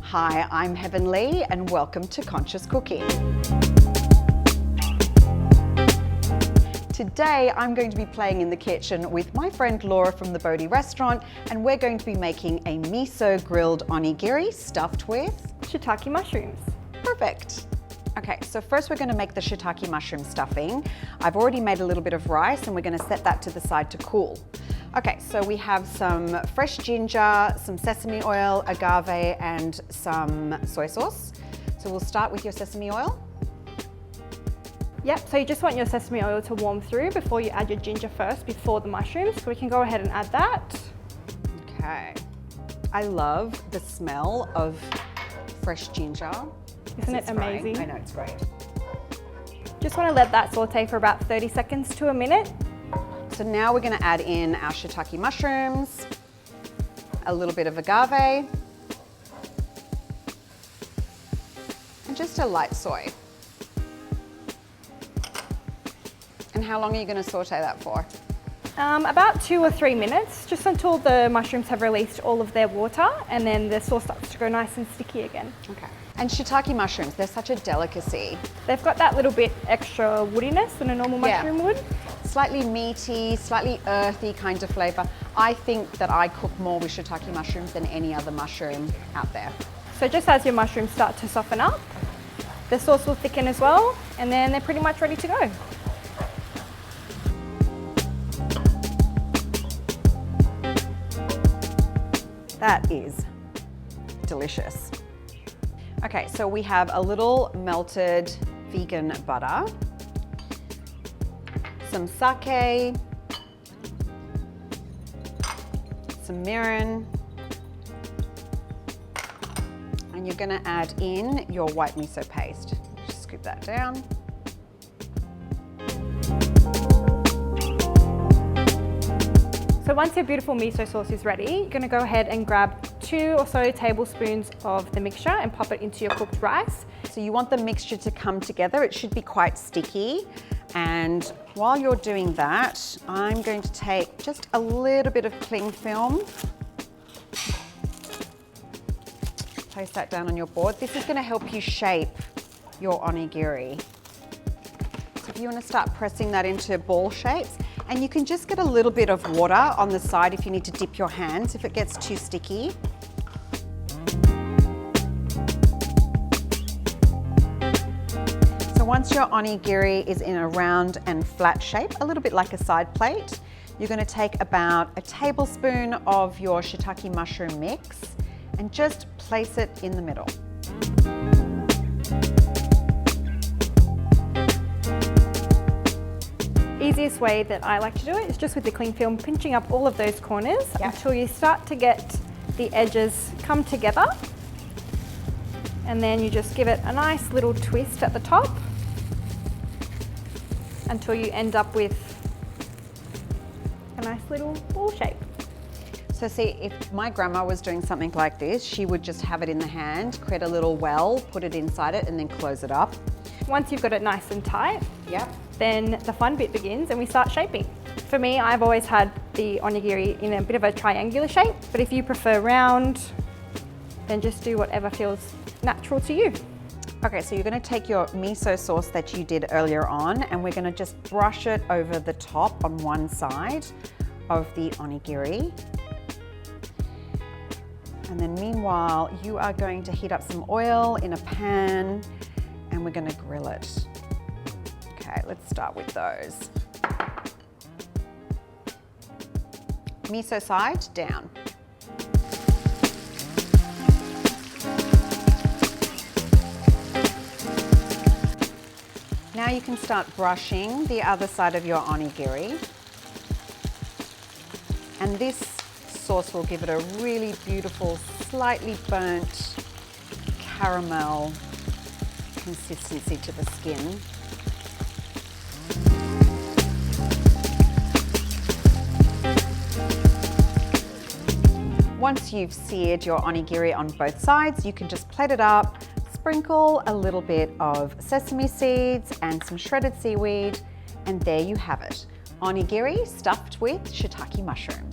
Hi, I'm Leigh and welcome to Conscious Cooking. Today I'm going to be playing in the kitchen with my friend Laura from the Bodhi restaurant, and we're going to be making a miso grilled onigiri stuffed with shiitake mushrooms. Perfect. Okay, so first we're going to make the shiitake mushroom stuffing. I've already made a little bit of rice and we're going to set that to the side to cool. Okay, so we have some fresh ginger, some sesame oil, agave, and some soy sauce. So we'll start with your sesame oil. Yep, so you just want your sesame oil to warm through before you add your ginger first, before the mushrooms. So we can go ahead and add that. Okay. I love the smell of fresh ginger. Isn't it amazing? I know, it's great. Just want to let that saute for about 30 seconds to a minute. So now we're going to add in our shiitake mushrooms, a little bit of agave, and just a light soy. And how long are you going to saute that for? About 2 or 3 minutes, just until the mushrooms have released all of their water and then the sauce starts to go nice and sticky again. Okay. And shiitake mushrooms, they're such a delicacy. They've got that little bit extra woodiness than a normal mushroom would. Slightly meaty, slightly earthy kind of flavor. I think that I cook more with shiitake mushrooms than any other mushroom out there. So just as your mushrooms start to soften up, the sauce will thicken as well, and then they're pretty much ready to go. That is delicious. Okay, so we have a little melted vegan butter, some sake, some mirin, and you're going to add in your white miso paste. Just scoop that down. So once your beautiful miso sauce is ready, you're going to go ahead and grab 2 or so tablespoons of the mixture and pop it into your cooked rice. So you want the mixture to come together. It should be quite sticky. And while you're doing that, I'm going to take just a little bit of cling film. Place that down on your board. This is going to help you shape your onigiri. So if you want to start pressing that into ball shapes, and you can just get a little bit of water on the side if you need to dip your hands if it gets too sticky. So once your onigiri is in a round and flat shape, a little bit like a side plate, you're going to take about a tablespoon of your shiitake mushroom mix and just place it in the middle. Easiest way that I like to do it is just with the cling film, pinching up all of those corners until you start to get the edges come together. And then you just give it a nice little twist at the top until you end up with a nice little ball shape. So see, if my grandma was doing something like this, she would just have it in the hand, create a little well, put it inside it, and then close it up. Once you've got it nice and tight, then the fun bit begins and we start shaping. For me, I've always had the onigiri in a bit of a triangular shape, but if you prefer round, then just do whatever feels natural to you. Okay, so you're going to take your miso sauce that you did earlier on, and we're going to just brush it over the top on one side of the onigiri. And then meanwhile, you are going to heat up some oil in a pan and we're going to grill it. Okay, let's start with those. Miso side down. Now you can start brushing the other side of your onigiri. And this sauce will give it a really beautiful, slightly burnt caramel consistency to the skin. Once you've seared your onigiri on both sides, you can just plate it up, sprinkle a little bit of sesame seeds and some shredded seaweed, and there you have it. Onigiri stuffed with shiitake mushrooms.